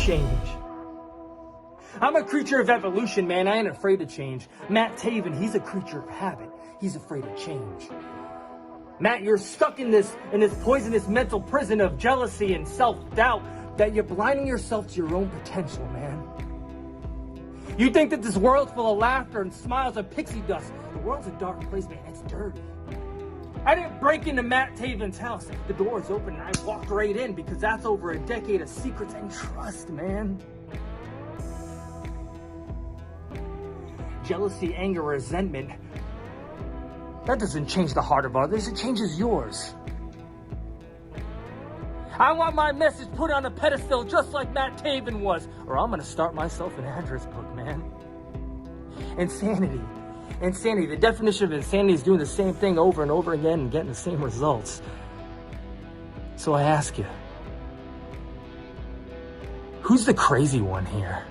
change. I'm a creature of evolution, man. I ain't afraid to change. Matt Taven, he's a creature of habit. He's afraid of change. Matt, you're stuck in this poisonous mental prison of jealousy and self-doubt that you're blinding yourself to your own potential, man. You think that this world's full of laughter and smiles and pixie dust. The world's a dark place, man. It's dirty. I didn't break into Matt Taven's house. The door is open and I walked right in because that's over a decade of secrets and trust, man. Jealousy, anger, resentment. That doesn't change the heart of others, it changes yours. I want my message put on a pedestal just like Matt Taven was, or I'm gonna start myself an address book, man. Insanity. Insanity. The definition of insanity is doing the same thing over and over again and getting the same results. So I ask you, who's the crazy one here?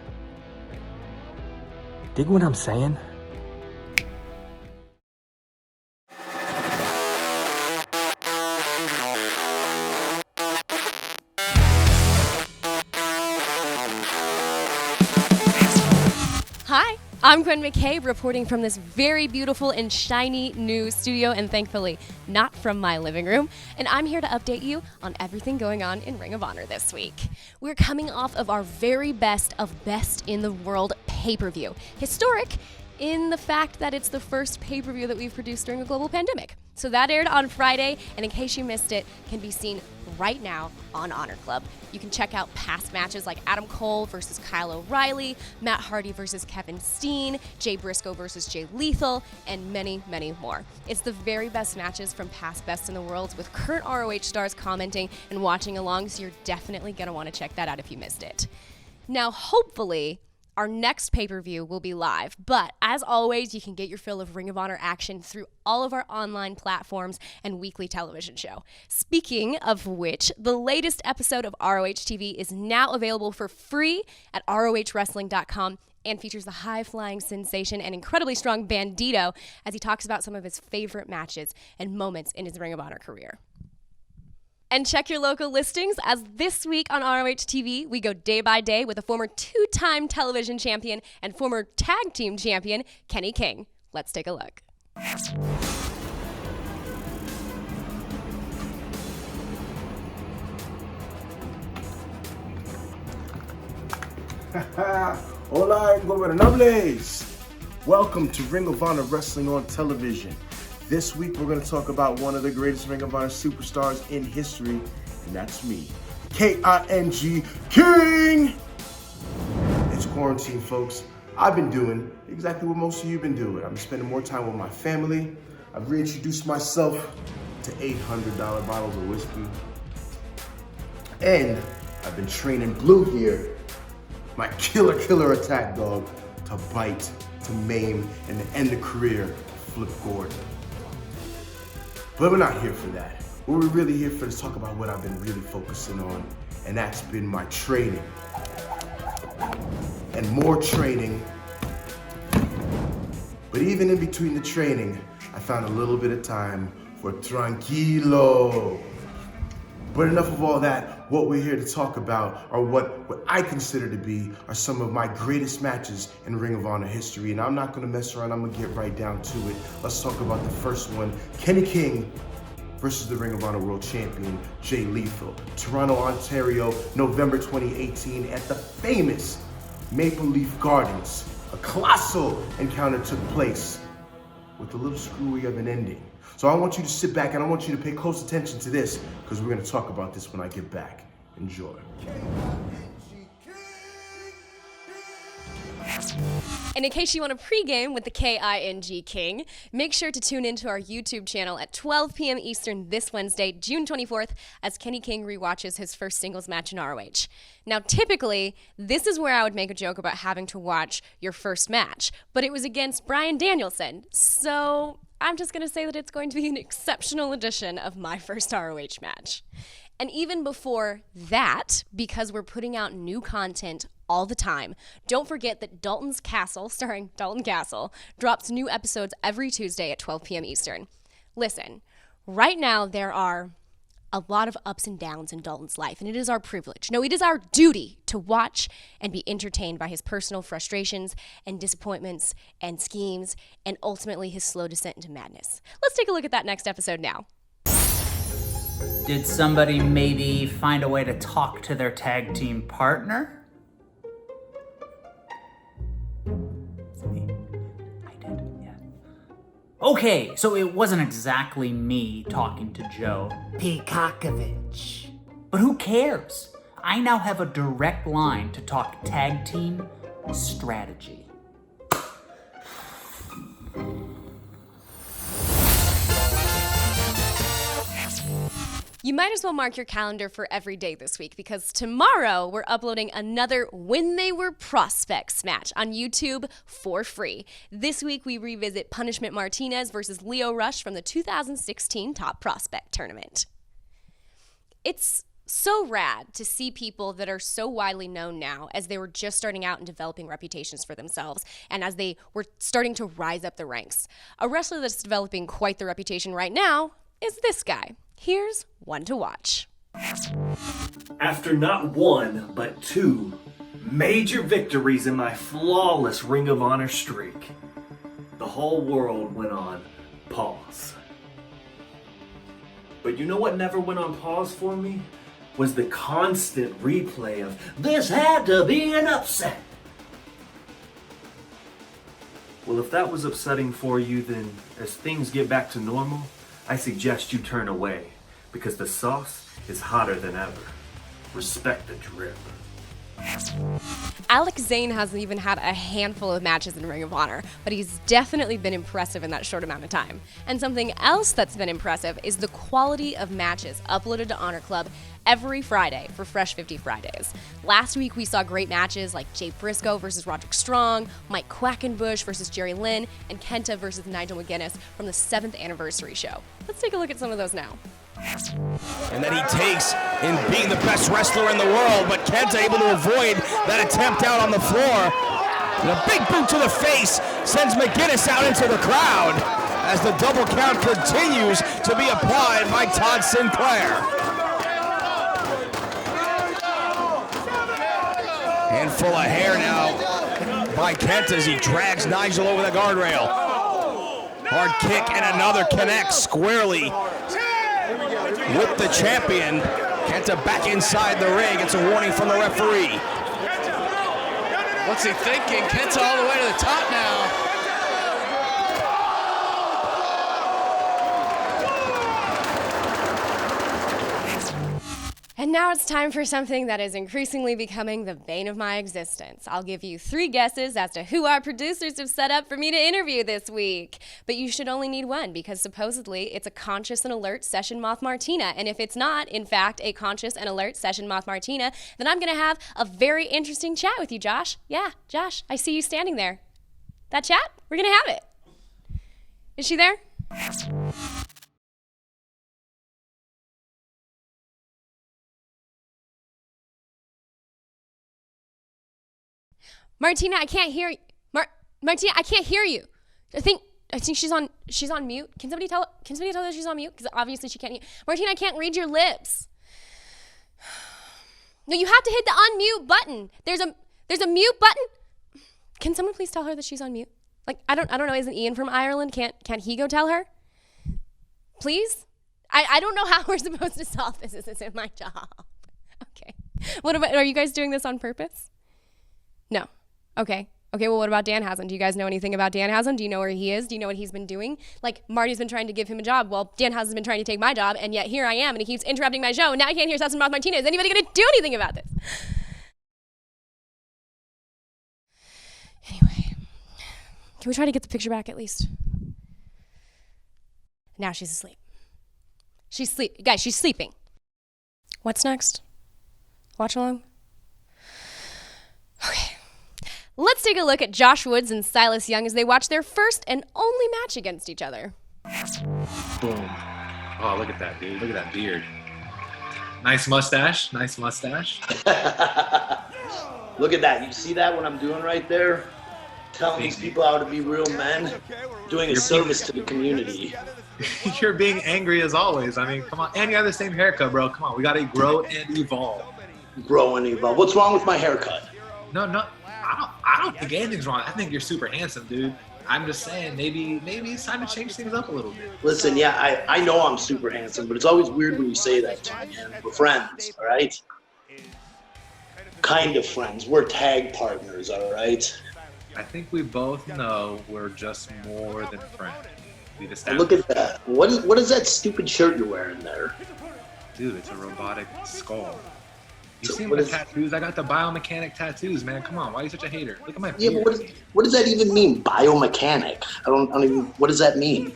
Dig what I'm saying? Hi, I'm Quinn McKay, reporting from this very beautiful and shiny new studio, and thankfully not from my living room. And I'm here to update you on everything going on in Ring of Honor this week. We're coming off of our very best of Best in the World pay-per-view. Historic in the fact that it's the first pay-per-view that we've produced during a global pandemic. So that aired on Friday, and in case you missed it, can be seen right now on Honor Club. You can check out past matches like Adam Cole versus Kyle O'Reilly, Matt Hardy versus Kevin Steen, Jay Briscoe versus Jay Lethal, and many, many more. It's the very best matches from past Best in the World with current ROH stars commenting and watching along, so you're definitely going to want to check that out if you missed it. Now, hopefully, our next pay-per-view will be live, but as always, you can get your fill of Ring of Honor action through all of our online platforms and weekly television show. Speaking of which, the latest episode of ROH TV is now available for free at ROHWrestling.com and features the high-flying sensation and incredibly strong Bandito as he talks about some of his favorite matches and moments in his Ring of Honor career. And check your local listings, as this week on ROH TV, we go day by day with a former two-time television champion and former tag team champion, Kenny King. Let's take a look. Hola, ingobernables. Welcome to Ring of Honor Wrestling on Television. This week, we're going to talk about one of the greatest Ring of Honor superstars in history, and that's me, K-I-N-G, King! It's quarantine, folks. I've been doing exactly what most of you have been doing. I've been spending more time with my family. I've reintroduced myself to $800 bottles of whiskey. And I've been training Blue here, my killer attack dog, to bite, to maim, and to end the career of Flip Gordon. But we're not here for that. What we're really here for is talk about what I've been really focusing on, and that's been my training. And more training. But even in between the training, I found a little bit of time for tranquilo. But enough of all that. What we're here to talk about are what I consider to be are some of my greatest matches in Ring of Honor history. And I'm not gonna mess around, I'm gonna get right down to it. Let's talk about the first one, Kenny King versus the Ring of Honor World Champion, Jay Lethal. Toronto, Ontario, November 2018 at the famous Maple Leaf Gardens. A colossal encounter took place with a little screwy of an ending. So I want you to sit back and I want you to pay close attention to this because we're going to talk about this when I get back. Enjoy. And in case you want to pregame with the K-I-N-G King, make sure to tune into our YouTube channel at 12 p.m. Eastern this Wednesday, June 24th, as Kenny King rewatches his first singles match in ROH. Now, typically, this is where I would make a joke about having to watch your first match, but it was against Bryan Danielson, so I'm just going to say that it's going to be an exceptional edition of my first ROH match. And even before that, because we're putting out new content all the time, don't forget that Dalton's Castle, starring Dalton Castle, drops new episodes every Tuesday at 12 p.m. Eastern. Listen, right now there are a lot of ups and downs in Dalton's life, and it is our privilege. No, it is our duty to watch and be entertained by his personal frustrations and disappointments and schemes, and ultimately his slow descent into madness. Let's take a look at that next episode now. Did somebody maybe find a way to talk to their tag team partner? It's me. I did, yeah. Okay, so it wasn't exactly me talking to Joe Peacockevich. But who cares? I now have a direct line to talk tag team strategy. You might as well mark your calendar for every day this week, because tomorrow we're uploading another When They Were Prospects match on YouTube for free. This week we revisit Punishment Martinez versus Lio Rush from the 2016 Top Prospect Tournament. It's so rad to see people that are so widely known now as they were just starting out and developing reputations for themselves, and as they were starting to rise up the ranks. A wrestler that's developing quite the reputation right now is this guy. Here's one to watch. After not one, but two major victories in my flawless Ring of Honor streak, the whole world went on pause. But you know what never went on pause for me? Was the constant replay of, this had to be an upset. Well, if that was upsetting for you, then as things get back to normal, I suggest you turn away, because the sauce is hotter than ever. Respect the drip. Alex Zayne hasn't even had a handful of matches in Ring of Honor, but he's definitely been impressive in that short amount of time. And something else that's been impressive is the quality of matches uploaded to Honor Club every Friday for Fresh 50 Fridays. Last week we saw great matches like Jay Briscoe versus Roderick Strong, Mike Quackenbush versus Jerry Lynn, and Kenta versus Nigel McGuinness from the 7th anniversary show. Let's take a look at some of those now. And that he takes in being the best wrestler in the world, but Kenta able to avoid that attempt out on the floor. And a big boot to the face sends McGuinness out into the crowd as the double count continues to be applied by Todd Sinclair. Handful of hair now by Kenta as he drags Nigel over the guardrail. Hard kick and another connects squarely with the champion. Kenta back inside the ring. It's a warning from the referee. What's he thinking? Kenta all the way to the top now. And now it's time for something that is increasingly becoming the bane of my existence. I'll give you 3 guesses as to who our producers have set up for me to interview this week. But you should only need one, because supposedly it's a conscious and alert Session Moth Martina. And if it's not, in fact, a conscious and alert Session Moth Martina, then I'm going to have a very interesting chat with you, Josh. Yeah, Josh, I see you standing there. That chat? We're going to have it. Is she there? Martina, I can't hear you. Martina, I can't hear you. I think she's on mute. Can somebody tell her she's on mute? Because obviously she can't hear. Martina, I can't read your lips. No, you have to hit the unmute button. There's a mute button. Can someone please tell her that she's on mute? Like, I don't know, isn't Ian from Ireland? Can't he go tell her? Please? I don't know how we're supposed to solve this. This isn't my job. Okay. Are you guys doing this on purpose? No. Okay, well, what about Danhausen? Do you guys know anything about Danhausen? Do you know where he is? Do you know what he's been doing? Like, Marty's been trying to give him a job. Well, Danhausen's been trying to take my job, and yet here I am, and he keeps interrupting my show, and now I can't hear Session Moth Martinez. Is anybody going to do anything about this? Anyway, can we try to get the picture back at least? Now she's asleep. Guys, she's sleeping. What's next? Watch along? Okay. Let's take a look at Josh Woods and Silas Young as they watch their first and only match against each other. Boom. Oh, look at that, dude. Look at that beard. Nice mustache. Look at that. You see that, what I'm doing right there? Telling these people how to be real men. Doing a service to the community. You're being angry as always. I mean, come on. And you have the same haircut, bro. Come on. We got to grow and evolve. Grow and evolve. What's wrong with my haircut? No. I don't think anything's wrong. I think you're super handsome, dude. I'm just saying, maybe it's time to change things up a little bit. Listen, yeah, I know I'm super handsome, but it's always weird when you say that to me, man. We're friends, all right? Kind of friends. We're tag partners, all right? I think we both know we're just more than friends. Look at that. What is that stupid shirt you're wearing there? Dude, it's a robotic skull. You see my tattoos? I got the biomechanic tattoos, man. Come on, why are you such a hater? Look at my beard. Yeah, but what does that even mean? Biomechanic? I don't even. What does that mean?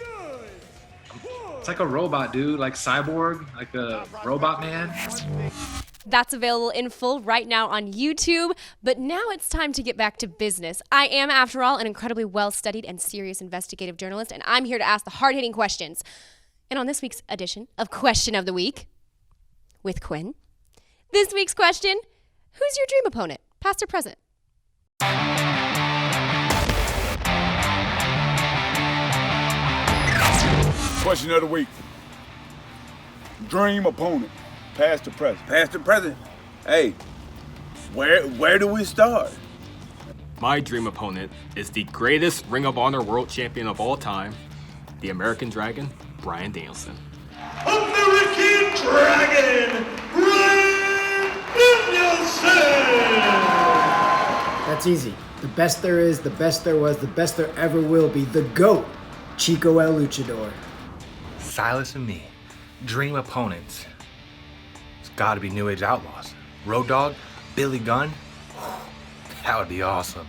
It's like a robot, dude. Like Cyborg, like a robot man. That's available in full right now on YouTube. But now it's time to get back to business. I am, after all, an incredibly well-studied and serious investigative journalist, and I'm here to ask the hard-hitting questions. And on this week's edition of Question of the Week with Quinn, this week's question: who's your dream opponent, past or present? Question of the week. Dream opponent, past or present? Past or present? Hey, where do we start? My dream opponent is the greatest Ring of Honor World Champion of all time, the American Dragon, Bryan Danielson. American Dragon, Bryan Danielson! That's easy. The best there is, the best there was, the best there ever will be. The GOAT, Chico El Luchador. Silas and me, dream opponents. It's gotta be New Age Outlaws. Road Dogg, Billy Gunn. That would be awesome.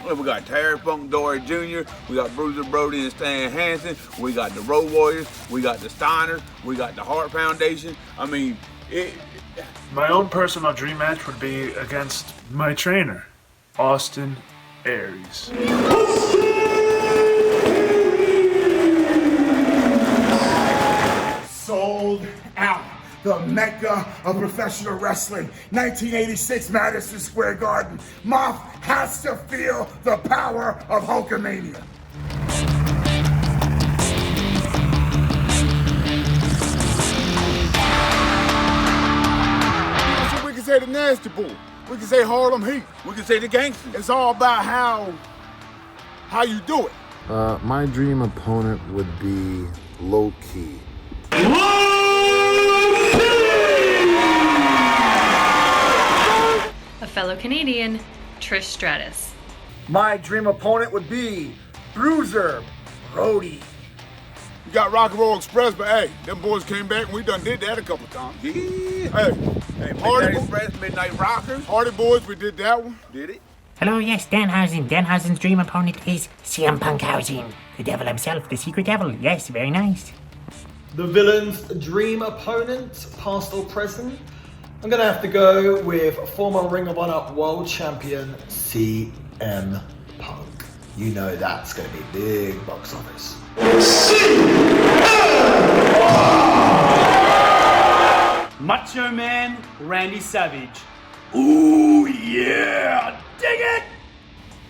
Well, we got Terry Funk Dory Jr., we got Bruiser Brody and Stan Hansen, we got the Road Warriors, we got the Steiners, we got the Hart Foundation. I mean, my own personal dream match would be against my trainer, Austin Aries. Sold out. The Mecca of professional wrestling. 1986 Madison Square Garden. Moth has to feel the power of Hulkamania. So we can say the Nasty Boy. We can say Harlem Heat. We can say the Gangster. It's all about how you do it. My dream opponent would be Low Key. A fellow Canadian, Trish Stratus. My dream opponent would be Bruiser Brody. You got Rock and Roll Express, but hey, them boys came back and we done did that a couple times. Yeah. Hey, Hardy Express, Midnight Rockers, Hardy Boys, we did that one. Did it? Hello, yes, Danhausen. Danhausen's dream opponent is CM Punkhausen. The devil himself, the secret devil. Yes, very nice. The villain's dream opponent, past or present? I'm going to have to go with former Ring of Honor World Champion CM Punk. You know that's going to be big box office. Macho Man Randy Savage. Ooh, yeah! Dig it!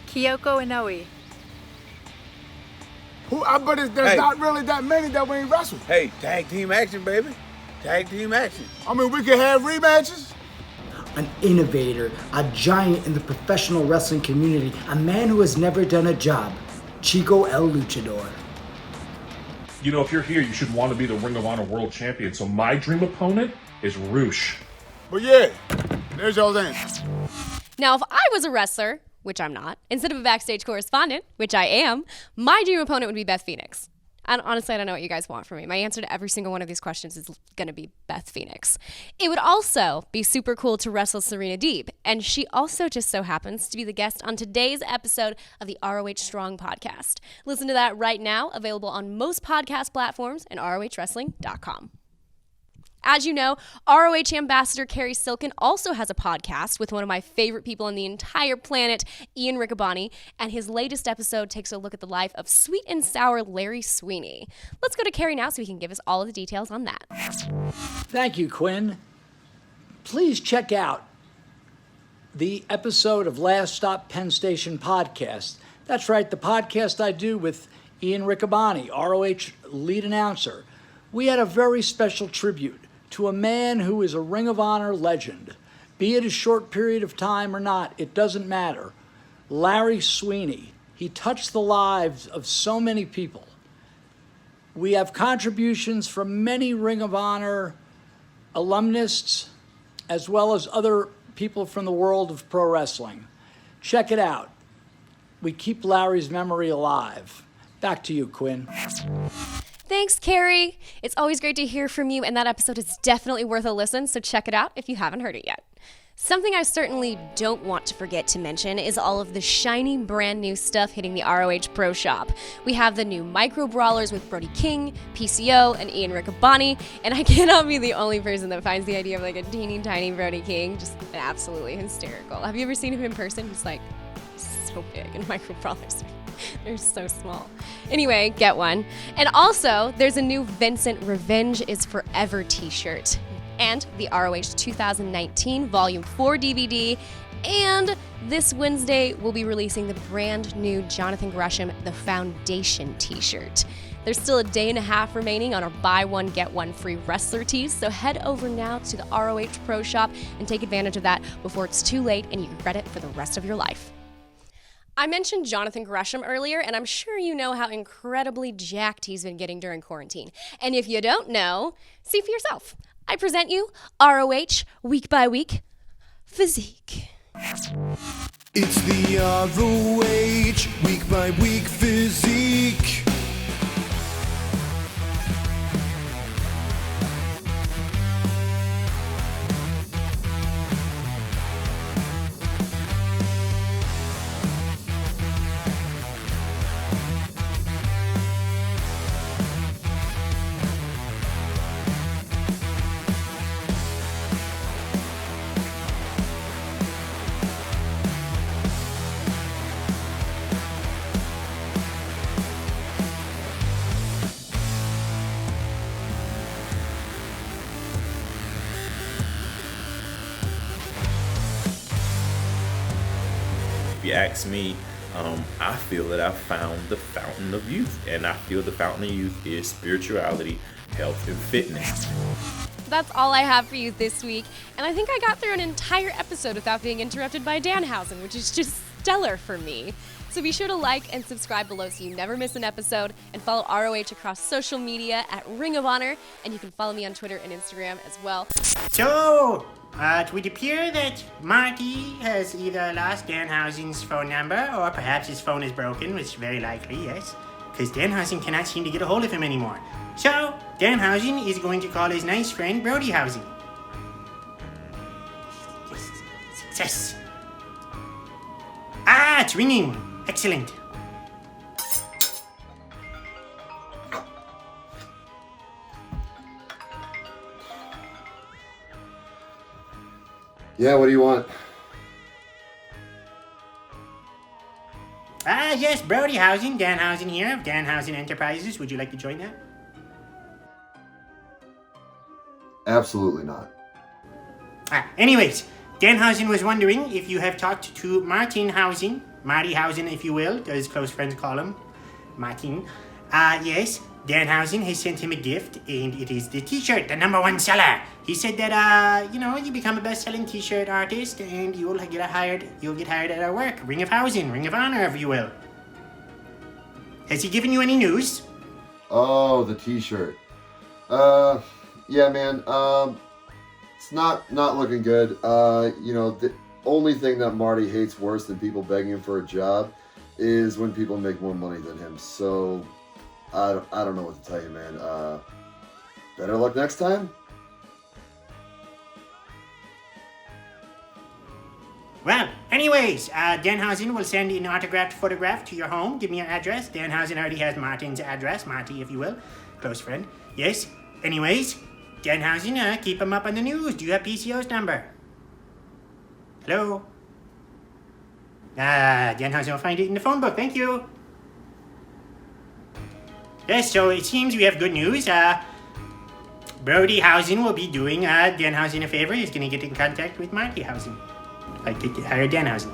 Kyoko Inoue. There's not really that many that we ain't wrestled. Hey, tag team action, baby. Tag team action. I mean, we could have rematches. An innovator, a giant in the professional wrestling community, a man who has never done a job, Chico El Luchador. You know, if you're here, you should want to be the Ring of Honor World Champion. So my dream opponent is Roosh. But yeah, there's y'all's answer. Now, if I was a wrestler, which I'm not, instead of a backstage correspondent, which I am, my dream opponent would be Beth Phoenix. And honestly, I don't know what you guys want from me. My answer to every single one of these questions is going to be Beth Phoenix. It would also be super cool to wrestle Serena Deeb, and she also just so happens to be the guest on today's episode of the ROH Strong podcast. Listen to that right now, available on most podcast platforms and ROHWrestling.com. As you know, ROH ambassador Carrie Silken also has a podcast with one of my favorite people on the entire planet, Ian Riccaboni, and his latest episode takes a look at the life of sweet and sour Larry Sweeney. Let's go to Carrie now so he can give us all of the details on that. Thank you, Quinn. Please check out the episode of Last Stop Penn Station podcast. That's right, the podcast I do with Ian Riccaboni, ROH lead announcer, we had a very special tribute to a man who is a Ring of Honor legend. Be it a short period of time or not, it doesn't matter. Larry Sweeney. He touched the lives of so many people. We have contributions from many Ring of Honor alumnists, as well as other people from the world of pro wrestling. Check it out. We keep Larry's memory alive. Back to you, Quinn. Thanks, Carrie. It's always great to hear from you, and that episode is definitely worth a listen, so check it out if you haven't heard it yet. Something I certainly don't want to forget to mention is all of the shiny brand new stuff hitting the ROH Pro Shop. We have the new micro brawlers with Brody King, PCO, and Ian Riccaboni, and I cannot be the only person that finds the idea of like a teeny tiny Brody King just absolutely hysterical. Have you ever seen him in person? He's like so big, and micro brawlers, they're so small. Anyway, get one. And also, there's a new Vincent Revenge is Forever t-shirt, and the ROH 2019 Volume 4 DVD, and this Wednesday we'll be releasing the brand new Jonathan Gresham The Foundation t-shirt. There's still a day and a half remaining on our buy one get one free wrestler tees, so head over now to the ROH Pro Shop and take advantage of that before it's too late and you regret it for the rest of your life. I mentioned Jonathan Gresham earlier, and I'm sure you know how incredibly jacked he's been getting during quarantine. And if you don't know, see for yourself. I present you ROH Week by Week Physique. It's the ROH Week by Week Physique. If you ask me, I feel that I found the fountain of youth, and I feel the fountain of youth is spirituality, health, and fitness. That's all I have for you this week, and I think I got through an entire episode without being interrupted by Danhausen, which is just stellar for me. So be sure to like and subscribe below so you never miss an episode, and follow ROH across social media at Ring of Honor, and you can follow me on Twitter and Instagram as well. So, it would appear that Marty has either lost Danhausen's phone number, or perhaps his phone is broken, which is very likely, yes, because Danhausen cannot seem to get a hold of him anymore. So, Danhausen is going to call his nice friend Brodie. Success. Ah, it's ringing. Excellent. Yeah, what do you want? Ah, yes, Brodie Danhausen here of Danhausen Enterprises. Would you like to join that? Absolutely not. Anyways, Danhausen was wondering if you have talked to Marty Hausen, if you will, as close friends call him, Martin. Yes, Danhausen has sent him a gift, and it is the t-shirt, the #1 seller. He said that, you become a best-selling t-shirt artist, and you'll get hired at our work, Ring of Honor, if you will. Has he given you any news? Oh, the t-shirt. Yeah, man, it's not looking good. The only thing that Marty hates worse than people begging him for a job is when people make more money than him. So, I don't know what to tell you, man. Better luck next time? Well, anyways, Danhausen will send an autographed photograph to your home. Give me your address. Danhausen already has Martin's address. Marty, if you will. Close friend. Yes. Anyways, Danhausen, keep him up on the news. Do you have PCO's number? Hello? Danhausen will find it in the phone book. Thank you. Yes, so it seems we have good news. Brodie will be doing Danhausen a favor. He's going to get in contact with Marty Hausen. Like to hire Danhausen.